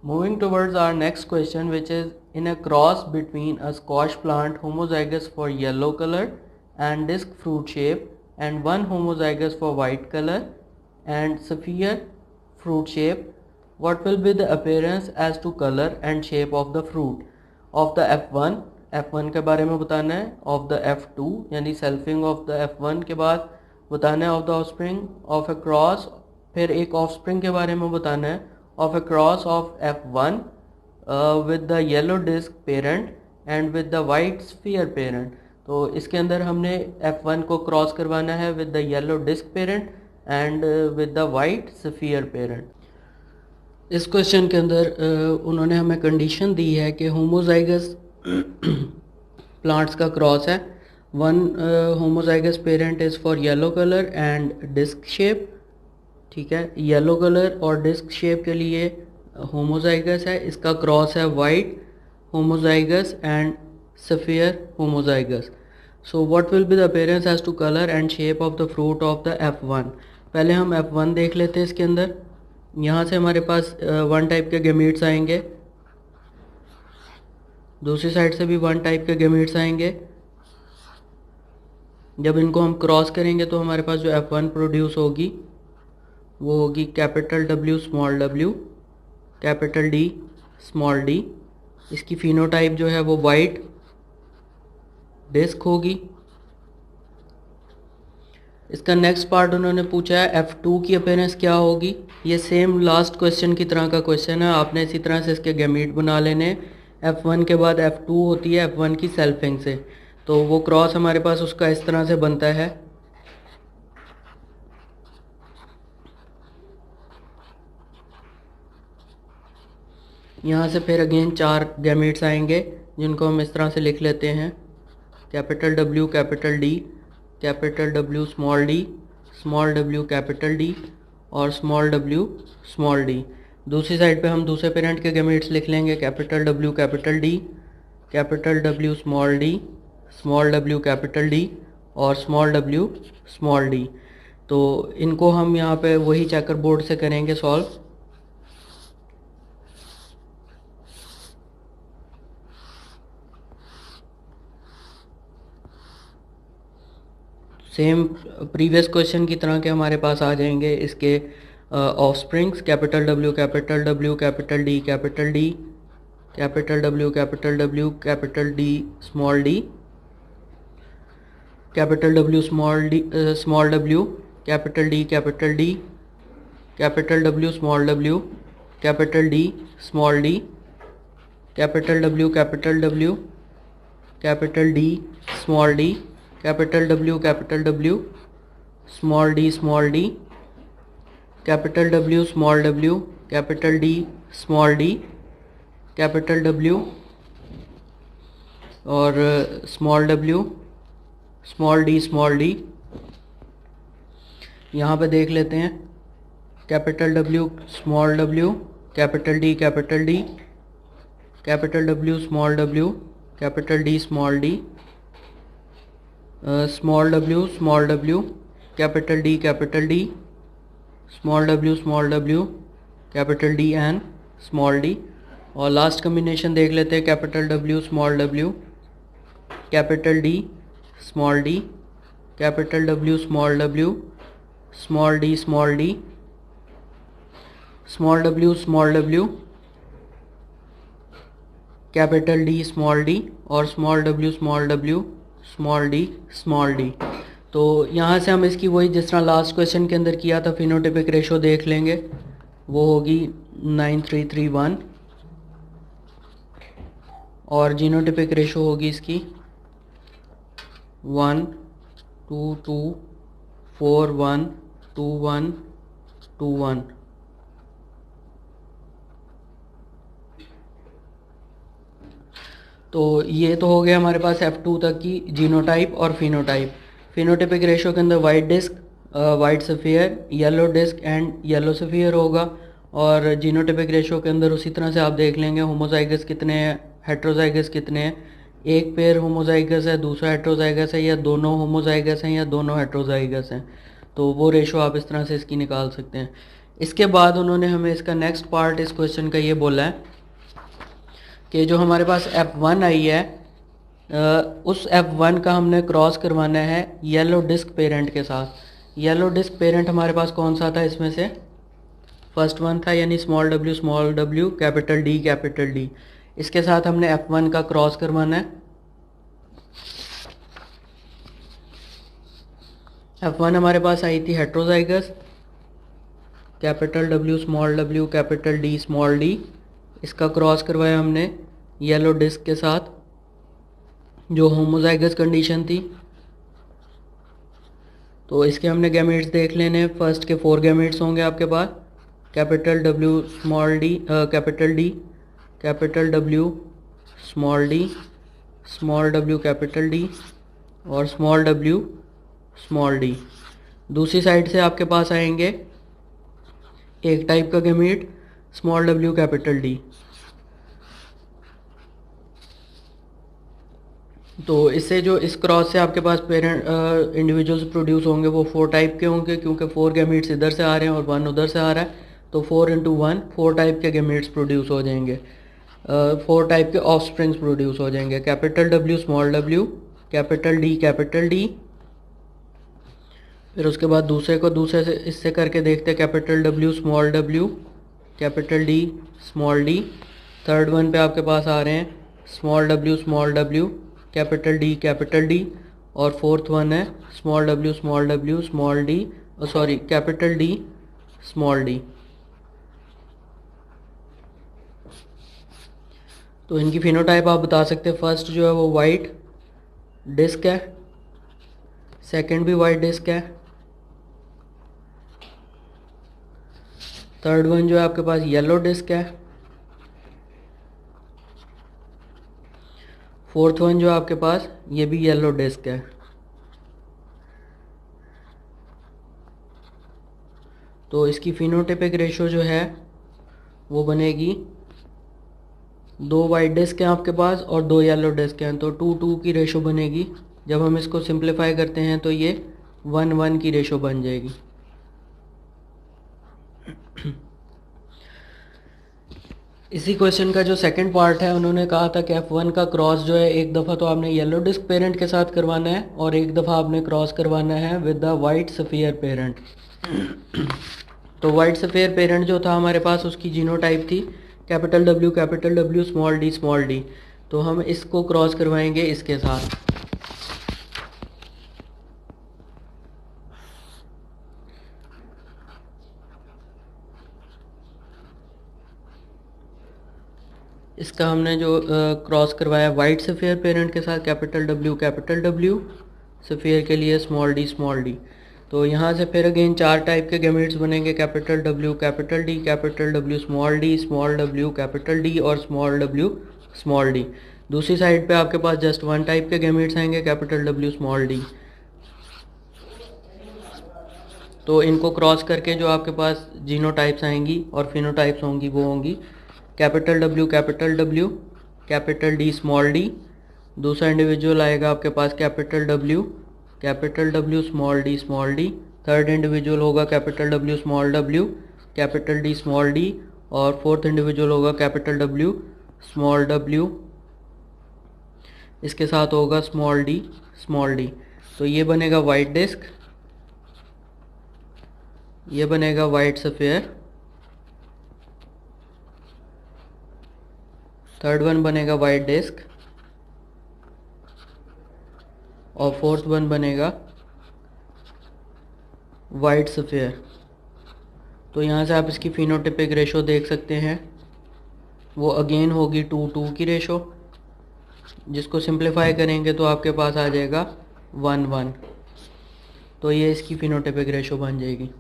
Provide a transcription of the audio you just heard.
Moving towards our next question, which is in a cross between a squash plant homozygous for yellow color and disc fruit shape and one homozygous for white color and sphere fruit shape, what will be the appearance as to color and shape of the fruit of the F1 के बारे में बताना है, of the F2 यानी selfing of the F1 के बाद बताना है of the offspring of A cross, फिर एक ऑफस्प्रिंग के बारे में बताना है of a cross of F1 with the yellow disc parent and with the white sphere parent. तो इसके अंदर हमने F1 को क्रॉस करवाना है with the yellow disc parent and with the white sphere parent. इस क्वेश्चन के अंदर उन्होंने हमें कंडीशन दी है कि होमोजाइगस प्लांट्स का क्रॉस है. One homozygous parent is for yellow colour and disc shape. ठीक है, येलो कलर और डिस्क शेप के लिए होमोजाइगस है. इसका क्रॉस है white homozygous and sphere homozygous. So what will be the appearance as to colour and shape of the fruit of the F1. पहले हम F1 देख लेते हैं. इसके अंदर यहाँ से हमारे पास वन टाइप के गैमीट्स आएंगे, दूसरी साइड से भी वन टाइप के गैमीट्स आएंगे. जब इनको हम क्रॉस करेंगे तो हमारे पास जो F1 प्रोड्यूस होगी वो होगी capital W small w, capital D small d. इसकी फिनोटाइप जो है वो वाइट डिस्क होगी. इसका नेक्स्ट पार्ट उन्होंने पूछा है F2 की अपीयरेंस क्या होगी. ये सेम लास्ट क्वेश्चन की तरह का क्वेश्चन है. आपने इसी तरह से इसके गैमीट बना लेने. F1 के बाद F2 होती है F1 की सेल्फिंग से, तो वो क्रॉस हमारे पास उसका इस तरह से बनता है. यहाँ से फिर अगेन चार गैमीट्स आएंगे जिनको हम इस तरह से लिख लेते हैं. Capital W capital D, capital W small d, small w capital D और स्मॉल w स्मॉल d. दूसरी साइड पे हम दूसरे पेरेंट के गैमीट्स लिख लेंगे. Capital W capital D, capital W small d, small w capital D और small w small d. तो इनको हम यहाँ पे वही चेकर बोर्ड से करेंगे सॉल्व. सेम प्रीवियस क्वेश्चन की तरह के हमारे पास आ जाएंगे इसके offsprings. Capital W capital W capital D capital D, capital W capital W capital D small d, capital W small d small w capital D capital D, capital W small w capital D small d, capital W capital W capital D small d, capital W small d small d, capital W small w capital D small d, capital W और small w small d small d. यहाँ पे देख लेते हैं. Capital W small w capital D capital D, capital W small w capital D small d, small w capital D capital D, small w capital D and small d. और last combination देख लेते हैं. Capital W small w capital D small d, capital W small w small d small d, small w capital D small d और small w small d small d. तो यहाँ से हम इसकी वही जिस तरह लास्ट क्वेश्चन के अंदर किया था फिनोटिपिक रेशो देख लेंगे. वो होगी 9331 और जीनोटिपिक रेशो होगी इसकी 1 2 2 4 1 2 1 2 1. तो ये तो हो गया हमारे पास F2 तक की जीनोटाइप और फिनोटाइप. फिनोटिपिक रेशो के अंदर white disc, white sphere, yellow disc and yellow sphere होगा. और जीनोटिपिक रेशो के अंदर उसी तरह से आप देख लेंगे होमोजाइगस कितने हैं, हेट्रोजाइगस कितने हैं. एक पेयर होमोजाइगस है, दूसरा हेट्रोजाइगस है, या दोनों होमोजाइगस हैं या दोनों हेट्रोजाइगस हैं. तो वो रेशो आप इस तरह से इसकी निकाल सकते हैं. इसके बाद उन्होंने हमें इसका नेक्स्ट पार्ट इस क्वेश्चन का ये बोला है कि जो हमारे पास F1 आई है उस F1 का हमने क्रॉस करवाना है येलो डिस्क पेरेंट के साथ। येलो डिस्क पेरेंट हमारे पास कौन सा था इसमें से? फर्स्ट वन था, यानी स्मॉल w कैपिटल D। इसके साथ हमने F1 का क्रॉस करवाना है। F1 हमारे पास आई थी heterozygous, capital W capital D। इसका क्रॉस करवाया हमने येलो डिस्क के साथ जो होमोजाइगस कंडीशन थी। तो इसके हमने गैमेट्स देख लेने। फर्स्ट के 4 गैमेट्स होंगे आपके पास, capital W small d capital D, capital W small d, small w capital D और स्मॉल w स्मॉल d। दूसरी साइड से आपके पास आएंगे एक टाइप का gamete small w capital D। तो इससे जो इस क्रॉस से आपके पास पेरेंट इंडिविजुअल्स प्रोड्यूस होंगे वो 4 टाइप के होंगे, क्योंकि 4 गैमेट्स इधर से आ रहे हैं और 1 उधर से आ रहा है। तो 4 × 1 4 टाइप के गैमेट्स प्रोड्यूस हो जाएंगे, 4 टाइप के ऑफस्प्रिंग्स प्रोड्यूस हो जाएंगे। Capital W small w capital D। फिर उसके बाद दूसरे को दूसरे से इससे करके देखते हैं, capital W small w capital D small d। Third one पे आपके पास आ रहे हैं स्मॉल w कैपिटल D और फोर्थ वन है small w small d capital D small d। तो इनकी फिनोटाइप आप बता सकते हैं। फर्स्ट जो है वो वाइट डिस्क है, सेकंड भी वाइट डिस्क है, थर्ड वन जो है आपके पास येलो डिस्क है, फोर्थ वन जो आपके पास ये भी येलो डिस्क है। तो इसकी फिनोटाइपिक रेशो जो है वो बनेगी, 2 वाइट डिस्क हैं आपके पास और 2 येलो डिस्क हैं, तो 2:2 की रेशो बनेगी। जब हम इसको सिंप्लीफाई करते हैं तो ये 1:1 की रेशो बन जाएगी। इसी क्वेश्चन का जो सेकंड पार्ट है, उन्होंने कहा था कि F1 का क्रॉस जो है एक दफ़ा तो आपने येलो डिस्क पेरेंट के साथ करवाना है और एक दफ़ा आपने क्रॉस करवाना है with the white sphere parent. तो वाइट सफ़ियर पेरेंट जो था हमारे पास उसकी जीनोटाइप थी कैपिटल W स्मॉल d। तो हम इसको क्रॉस करवाएंगे इसके साथ। इसका हमने जो क्रॉस करवाया वाइट सफ़ियर पेरेंट के साथ कैपिटल W सफ़ियर के लिए स्मॉल d। तो यहाँ से फिर अगेन 4 टाइप के गैमेट्स बनेंगे, capital W capital D, capital W small w capital D और स्मॉल w स्मॉल d। दूसरी साइड पे आपके पास जस्ट 1 टाइप के गैमेट्स आएंगे, कैपिटल W स्मॉल d। तो इनको क्रॉस करके जो आपके पास जीनोटाइप्स आएंगी और फिनोटाइप्स होंगी वो होंगी capital W capital D small d। दूसरा इंडिविजुअल आएगा आपके पास capital W small d। Third individual होगा capital W capital D small d और फोर्थ इंडिविजुअल होगा कैपिटल W स्मॉल w, इसके साथ होगा स्मॉल d। तो ये बनेगा वाइट डिस्क, ये बनेगा वाइट सफ़ियर, थर्ड वन बनेगा वाइट डिस्क और फोर्थ वन बनेगा वाइट सफ़ियर। तो यहाँ से आप इसकी फिनोटाइपिक रेशो देख सकते हैं, वो अगेन होगी 2:2 की रेशो। जिसको सिंप्लीफाई करेंगे तो आपके पास आ जाएगा 1:1। तो ये इसकी फिनोटाइपिक रेशो बन जाएगी।